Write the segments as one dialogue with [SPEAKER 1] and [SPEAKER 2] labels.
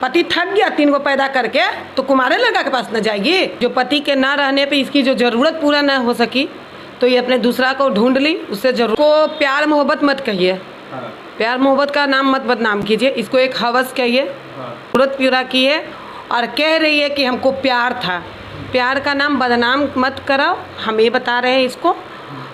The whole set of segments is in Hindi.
[SPEAKER 1] पति थक गया 3 को पैदा करके तो कुमारे लड़का के पास न जाएगी। जो पति के ना रहने पे इसकी जो जरूरत पूरा ना हो सकी तो ये अपने दूसरा को ढूंढ ली। उससे जरूर को प्यार मोहब्बत मत कहिए। प्यार मोहब्बत का नाम मत बदनाम कीजिए। इसको एक हवस कहिए। जरूरत पूरा की है और कह रही है कि हमको प्यार था। प्यार का नाम बदनाम मत कराओ। हम ये बता रहे हैं इसको।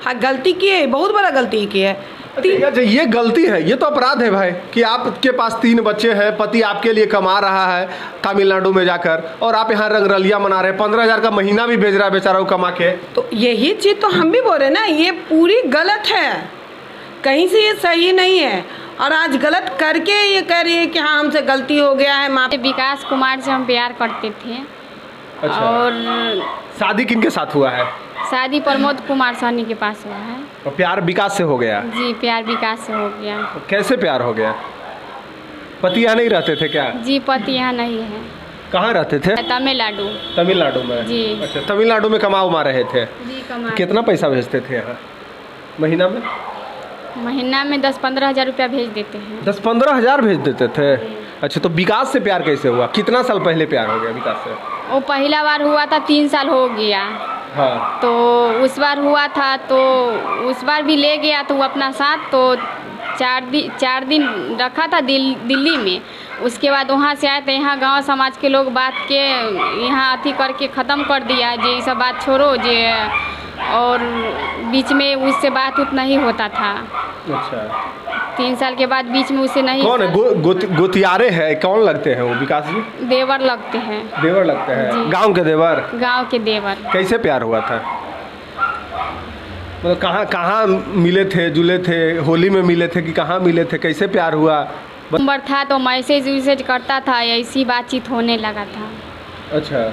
[SPEAKER 1] हाँ, गलती की है, बहुत बड़ा गलती की है।
[SPEAKER 2] ये गलती है, ये तो अपराध है भाई कि आपके पास 3 बच्चे हैं, पति आपके लिए कमा रहा है तमिलनाडु में जाकर और आप यहाँ रंगरलिया मना रहे हैं। 15,000 का महीना भी भेज रहा है बेचारा वो कमा के।
[SPEAKER 1] तो यही चीज़ तो हम भी बोल रहे हैं ना, ये पूरी गलत है। कहीं से ये सही नहीं है और आज गलत करके ये कह रही है कि हाँ हमसे गलती हो गया है। माँ
[SPEAKER 3] विकास कुमार से हम प्यार करते थे।
[SPEAKER 2] अच्छा।
[SPEAKER 3] और
[SPEAKER 2] शादी किनके साथ हुआ है?
[SPEAKER 3] शादी प्रमोद कुमार सहनी के पास हुआ है।
[SPEAKER 2] और प्यार विकास से हो गया?
[SPEAKER 3] जी, प्यार विकास से हो गया।
[SPEAKER 2] कैसे प्यार हो गया? पति यहाँ नहीं रहते थे क्या?
[SPEAKER 3] जी, पति यहाँ नहीं है।
[SPEAKER 2] कहाँ रहते थे?
[SPEAKER 3] तमिलनाडु।
[SPEAKER 2] तमिलनाडु में?
[SPEAKER 3] जी।
[SPEAKER 2] अच्छा, तमिलनाडु में कमा रहे थे?
[SPEAKER 3] जी, कमा।
[SPEAKER 2] कितना पैसा भेजते थे यहाँ महीना में?
[SPEAKER 3] महीना में 10-15 हज़ार रुपया भेज देते हैं।
[SPEAKER 2] 10-15 हज़ार भेज देते थे? अच्छा, तो विकास से प्यार कैसे हुआ? कितना साल पहले प्यार हो गया विकास से?
[SPEAKER 3] वो पहला बार हुआ था 3 साल हो गया।
[SPEAKER 2] हाँ।
[SPEAKER 3] तो उस बार हुआ था तो उस बार भी ले गया तो वो अपना साथ तो 4 दिन रखा था दिल्ली में। उसके बाद वहाँ से आए थे यहाँ गांव समाज के लोग बात के यहाँ अथी करके ख़त्म कर दिया जे ये सब बात छोड़ो जे। और बीच में उससे बात उतना ही होता था।
[SPEAKER 2] अच्छा।
[SPEAKER 3] 3 साल के बाद बीच में उससे नहीं।
[SPEAKER 2] कौन है? गोतियारे हैं? कौन लगते हैं वो विकास जी?
[SPEAKER 3] देवर लगते हैं।
[SPEAKER 2] देवर लगते हैं? गांव के देवर?
[SPEAKER 3] गांव के देवर। कैसे
[SPEAKER 2] प्यार हुआ था? मतलब कहाँ मिले थे, जुले थे? होली में मिले थे कि कहाँ मिले थे? कैसे प्यार हुआ?
[SPEAKER 3] नंबर था तो मैसेज करता था, ऐसी बातचीत होने लगा था।
[SPEAKER 2] अच्छा,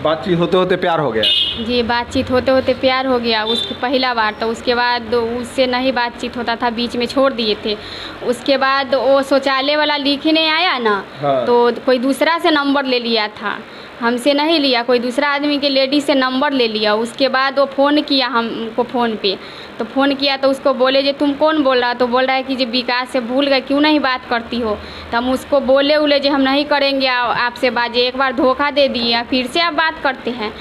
[SPEAKER 2] बातचीत होते होते प्यार हो गया?
[SPEAKER 3] जी, बातचीत होते होते प्यार हो गया उसकी पहला बार। तो उसके बाद उससे नहीं बातचीत होता था, बीच में छोड़ दिए थे। उसके बाद वो शौचालय वाला लिखने आया ना। हाँ। तो कोई दूसरा से नंबर ले लिया था, हमसे नहीं लिया, कोई दूसरा आदमी के लेडीज से नंबर ले लिया। उसके बाद वो फ़ोन किया हमको फ़ोन पे। तो फ़ोन किया तो उसको बोले जे तुम कौन बोल रहा? तो बोल रहा है कि जे विकास से भूल गए, क्यों नहीं बात करती हो? तो हम उसको बोले जे हम नहीं करेंगे आपसे बात, एक बात धोखा दे दिए, फिर से आप बात करते हैं।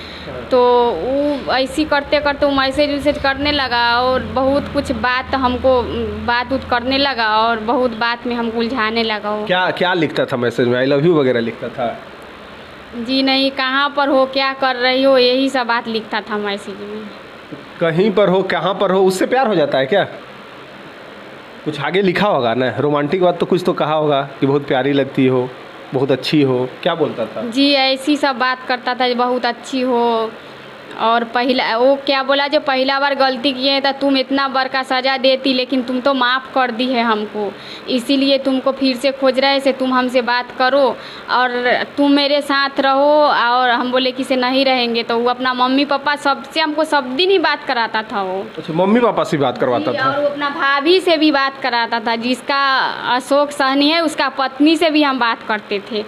[SPEAKER 3] तो वो ऐसी करते करते वो मैसेज करने लगा और बहुत कुछ बात हमको बात करने लगा और बहुत बात में हमको उलझाने लगा। वो
[SPEAKER 2] क्या लिखता था मैसेज में? आई लव यू वगैरह लिखता था?
[SPEAKER 3] जी नहीं, कहाँ पर हो, क्या कर रही हो, यही सब बात लिखता था मैसेज में।
[SPEAKER 2] कहीं पर हो, कहाँ पर हो, उससे प्यार हो जाता है क्या? कुछ आगे लिखा होगा ना, रोमांटिक बात तो कुछ तो कहा होगा कि बहुत प्यारी लगती हो, बहुत अच्छी हो, क्या बोलता था? जी,
[SPEAKER 3] ऐसी सब बात करता था, बहुत अच्छी हो। और पहला वो क्या बोला, जो पहला बार गलती किए हैं तो तुम इतना बड़ का सज़ा देती, लेकिन तुम तो माफ़ कर दी है हमको, इसीलिए तुमको फिर से खोज रहे से तुम हमसे बात करो और तुम मेरे साथ रहो। और हम बोले कि से नहीं रहेंगे। तो वो अपना मम्मी पापा सबसे हमको सब दिन ही बात कराता था वो।
[SPEAKER 2] अच्छा, मम्मी पापा से बात करवाता था?
[SPEAKER 3] और वो अपना भाभी से भी बात कराता था, जिसका अशोक सहनी है उसका पत्नी से भी हम बात करते थे।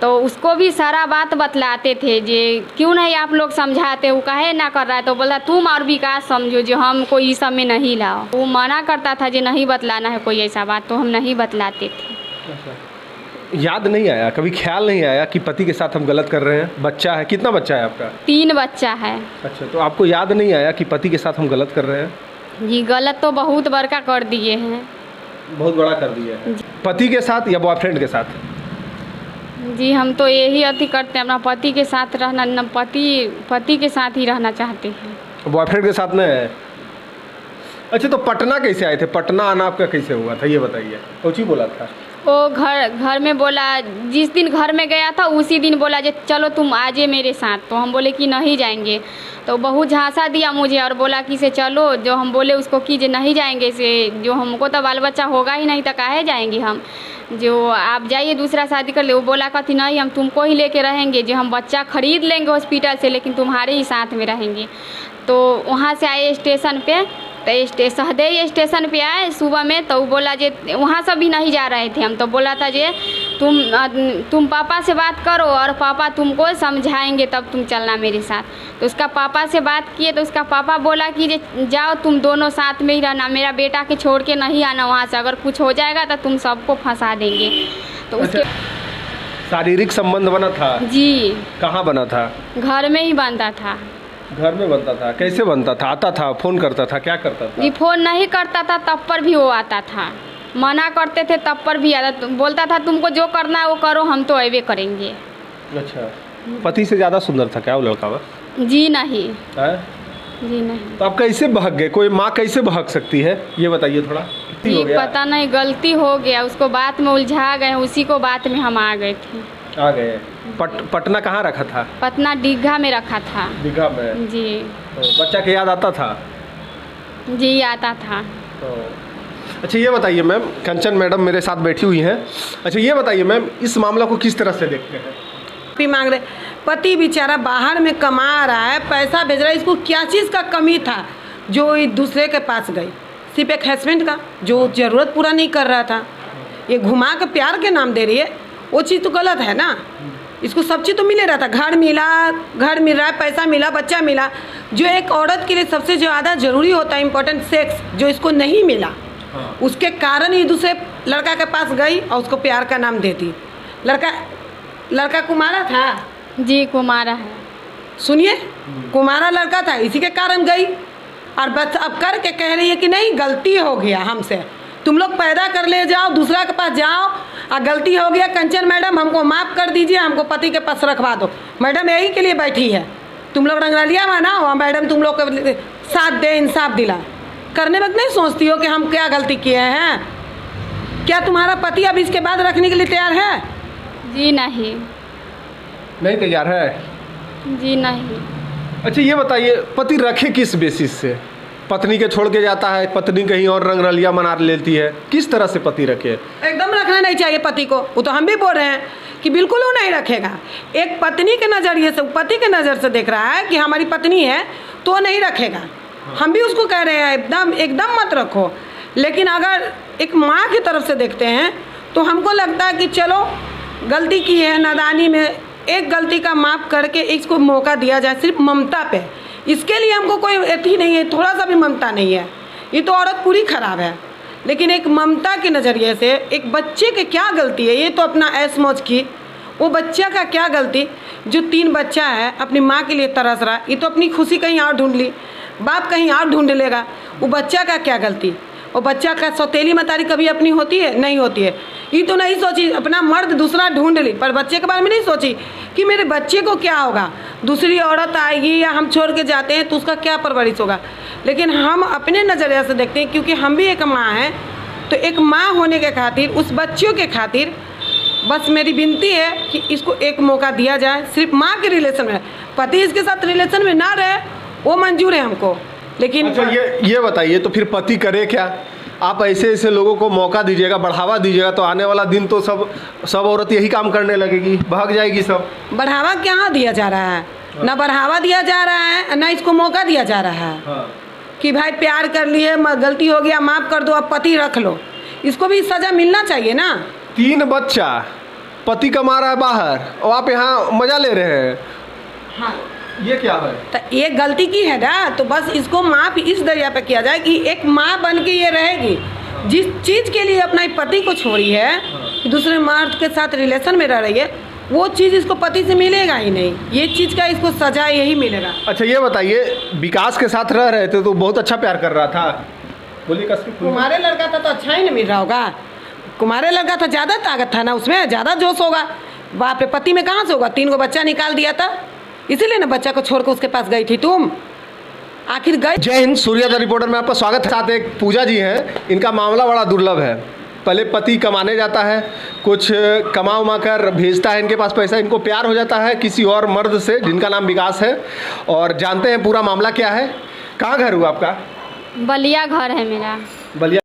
[SPEAKER 3] तो उसको भी सारा बात बतलाते थे जे क्यों नहीं आप लोग समझाते, वो काहे ना कर रहा है? तो बोला तुम और विकास समझो जो हम कोई इस सब में नहीं लाओ। वो मना करता था जे नहीं बतलाना है कोई ऐसा बात, तो हम नहीं बतलाते थे।
[SPEAKER 2] अच्छा। याद नहीं आया, कभी ख्याल नहीं आया कि पति के साथ हम गलत कर रहे हैं? बच्चा है, कितना बच्चा है आपका?
[SPEAKER 3] 3 बच्चा है।
[SPEAKER 2] अच्छा, तो आपको याद नहीं आया कि पति के साथ हम गलत कर रहे हैं?
[SPEAKER 3] जी, गलत तो बहुत बड़का कर दिए हैं।
[SPEAKER 2] बहुत बड़ा कर दिया है? पति के साथ या बॉयफ्रेंड के साथ?
[SPEAKER 3] जी, हम तो यही अति करते हैं, अपना पति के साथ रहना, पति के साथ ही रहना चाहते हैं।
[SPEAKER 2] बॉयफ्रेंड के साथ नहीं है? अच्छा, तो पटना कैसे आए थे? पटना आना आपका कैसे हुआ था ये बताइए। कुछ ही बोला था?
[SPEAKER 3] वो घर में बोला, जिस दिन घर में गया था उसी दिन बोला जे चलो तुम आजे मेरे साथ। तो हम बोले कि नहीं जाएंगे। तो बहुत झांसा दिया मुझे और बोला कि से चलो। जो हम बोले उसको कि जे नहीं जाएंगे, से जो हमको तो बाल बच्चा होगा ही नहीं तो काहे जाएंगे हम, जो आप जाइए दूसरा शादी कर ले। वो बोला कहती नहीं, हम तुमको ही लेके रहेंगे, जो हम बच्चा खरीद लेंगे हॉस्पिटल से, लेकिन तुम्हारे ही साथ में रहेंगे। तो वहाँ से आए स्टेशन पे, तो सहदेई स्टेशन पे आए सुबह में। तो वो बोला जे वहाँ से भी नहीं जा रहे थे हम। तो बोला था जे तुम पापा से बात करो और पापा तुमको समझाएंगे तब तुम चलना मेरे साथ। तो उसका पापा से बात किए तो उसका पापा बोला कि जे जाओ तुम दोनों साथ में ही रहना, मेरा बेटा के छोड़ के नहीं आना वहाँ से, अगर कुछ हो जाएगा तो तुम सबको फंसा देंगे। तो उसके
[SPEAKER 2] शारीरिक संबंध बना था?
[SPEAKER 3] जी,
[SPEAKER 2] कहाँ बना था?
[SPEAKER 3] घर में ही बनता था।
[SPEAKER 2] घर में बनता था? कैसे बनता था? आता था, फोन करता था, क्या करता था?
[SPEAKER 3] जी, फोन नहीं करता था तब पर भी वो आता था, मना करते थे तब पर भी आता, बोलता था तुमको जो करना है वो करो, हम तो ऐवे करेंगे।
[SPEAKER 2] अच्छा, पति से ज़्यादा सुंदर था क्या वो लड़का? बस
[SPEAKER 3] जी नहीं,
[SPEAKER 2] है?
[SPEAKER 3] जी नहीं।
[SPEAKER 2] तो आप कैसे बहक गए? कोई माँ कैसे बहक सकती है, ये बताइए थोड़ा।
[SPEAKER 3] जी पता नहीं, गलती हो गया, उसको बात में उलझा गए, उसी को बात में हम आ गए थे।
[SPEAKER 2] आ गए। पटना कहाँ रखा था?
[SPEAKER 3] पटना दीघा में रखा था।
[SPEAKER 2] दीघा में?
[SPEAKER 3] जी।
[SPEAKER 2] तो बच्चा के याद आता था?
[SPEAKER 3] जी आता था।
[SPEAKER 2] तो अच्छा ये बताइए मैम, कंचन मैडम मेरे साथ बैठी हुई हैं। अच्छा ये बताइए मैम, इस मामला को किस तरह से देखते हैं?
[SPEAKER 1] भी मांग रहे, पति बेचारा बाहर में कमा रहा है, पैसा भेज रहा है, इसको क्या चीज़ का कमी था जो एक दूसरे के पास गई? सिर्फ एक हस्बैंड का जो ज़रूरत पूरा नहीं कर रहा था, ये घुमा के प्यार के नाम दे रही है, वो चीज़ तो गलत है ना। इसको सब चीज़ तो मिले रहा था, घर मिल रहा है, पैसा मिला, बच्चा मिला। जो एक औरत के लिए सबसे ज़्यादा ज़रूरी होता है इम्पोर्टेंट, सेक्स, जो इसको नहीं मिला, उसके कारण ही दूसरे लड़का के पास गई और उसको प्यार का नाम देती। लड़का कुमारा था?
[SPEAKER 3] जी कुमारा है।
[SPEAKER 1] सुनिए, कुमारा लड़का था, इसी के कारण गई, और बस अब करके कह रही है कि नहीं गलती हो गया हमसे, तुम लोग पैदा कर ले जाओ, दूसरा के पास जाओ, और गलती हो गया कंचन मैडम हमको माफ़ कर दीजिए, हमको पति के पास रखवा दो। मैडम यही के लिए बैठी है, तुम लोग रंगरलिया बनाओ, मैडम तुम लोग को साथ दे, इंसाफ दिला। करने वक्त नहीं सोचती हो कि हम क्या गलती किए हैं? क्या तुम्हारा पति अब इसके बाद रखने के लिए तैयार है?
[SPEAKER 3] जी नहीं।
[SPEAKER 2] नहीं तैयार है?
[SPEAKER 3] जी नहीं।
[SPEAKER 2] अच्छा ये बताइए, पति रखे किस बेसिस से? पत्नी के छोड़ के जाता है, पत्नी कहीं और रंगरलिया मना लेती है, किस तरह से पति रखे?
[SPEAKER 1] एकदम रखना नहीं चाहिए पति को, वो तो हम भी बोल रहे हैं कि बिल्कुल वो नहीं रखेगा। एक पत्नी के नज़रिए से, पति के नज़र से देख रहा है कि हमारी पत्नी है तो नहीं रखेगा। हम भी उसको कह रहे हैं एकदम मत रखो, लेकिन अगर एक माँ की तरफ से देखते हैं तो हमको लगता है कि चलो गलती की है, नादानी में एक गलती का माफ़ करके इसको मौका दिया जाए, सिर्फ ममता पे। इसके लिए हमको कोई एथी नहीं है, थोड़ा सा भी ममता नहीं है, ये तो औरत पूरी खराब है। लेकिन एक ममता के नज़रिए से एक बच्चे की क्या गलती है? ये तो अपना ऐश मौज की, वो बच्चा का क्या गलती जो 3 बच्चा है, अपनी माँ के लिए तरस रहा, ये तो अपनी खुशी कहीं और ढूंढ ली, बाप कहीं और ढूंढ लेगा, वो बच्चा का क्या गलती? वो बच्चा का सौतेली मतारी कभी अपनी होती है? नहीं होती है। ये तो नहीं सोची अपना मर्द दूसरा ढूंढ ली, पर बच्चे के बारे में नहीं सोची कि मेरे बच्चे को क्या होगा, दूसरी औरत आएगी या हम छोड़ के जाते हैं तो उसका क्या परवरिश होगा। लेकिन हम अपने नज़रिए से देखते हैं, क्योंकि हम भी एक माँ हैं, तो एक माँ होने के खातिर, उस बच्चियों के खातिर बस मेरी विनती है कि इसको एक मौका दिया जाए। सिर्फ माँ के रिलेशन में, पति इसके साथ रिलेशन में ना रहे वो मंजूर है हमको, लेकिन
[SPEAKER 2] अच्छा ये बताइए, तो फिर पति करे क्या? आप ऐसे लोगों को मौका दीजिएगा, बढ़ावा दीजिएगा, तो आने वाला दिन तो सब औरत यही काम करने लगेगी, भाग जाएगी सब।
[SPEAKER 1] बढ़ावा क्या दिया जा रहा है? ना बढ़ावा दिया जा रहा है, ना इसको मौका दिया जा रहा है।
[SPEAKER 2] हाँ।
[SPEAKER 1] कि भाई प्यार कर लिए, गलती हो गया, माफ़ कर दो, अब पति रख लो, इसको भी सज़ा मिलना चाहिए ना।
[SPEAKER 2] 3 बच्चा, पति कमा रहा है बाहर और आप यहाँ मजा ले रहे हैं।
[SPEAKER 1] हाँ,
[SPEAKER 2] ये क्या है?
[SPEAKER 1] तो ये गलती की है ना, तो बस इसको माफ़ इस दरिया पे किया जाए कि एक माँ बन के ये रहेगी, जिस चीज़ के लिए अपना पति को छोड़ी है, दूसरे मर्द के साथ रिलेशन में रह रही है, वो चीज़ इसको पति से मिलेगा ही नहीं, ये चीज़ का इसको सजा यही मिलेगा।
[SPEAKER 2] अच्छा ये बताइए, विकास के साथ रह रहे थे तो बहुत अच्छा प्यार कर रहा था, बोलिए कसम।
[SPEAKER 1] कुमारे लड़का था तो अच्छा ही नहीं मिल रहा होगा, कुमारे लड़का था, ज़्यादा ताकत था ना उसमें, ज़्यादा जोश होगा। बाप रे, पति में कहाँ से होगा? 3 को बच्चा निकाल दिया था, इसीलिए ना बच्चा को छोड़कर उसके पास गई थी तुम, आखिर गई।
[SPEAKER 2] जय हिंद, सूर्योदय रिपोर्टर में आपका स्वागत है। साथ एक पूजा जी हैं, इनका मामला बड़ा दुर्लभ है। पहले पति कमाने जाता है, कुछ कमा उमा कर भेजता है इनके पास पैसा, इनको प्यार हो जाता है किसी और मर्द से जिनका नाम विकास है, और जानते हैं पूरा मामला क्या है। कहाँ घर हुआ आपका?
[SPEAKER 3] बलिया घर है मेरा।
[SPEAKER 2] बलिया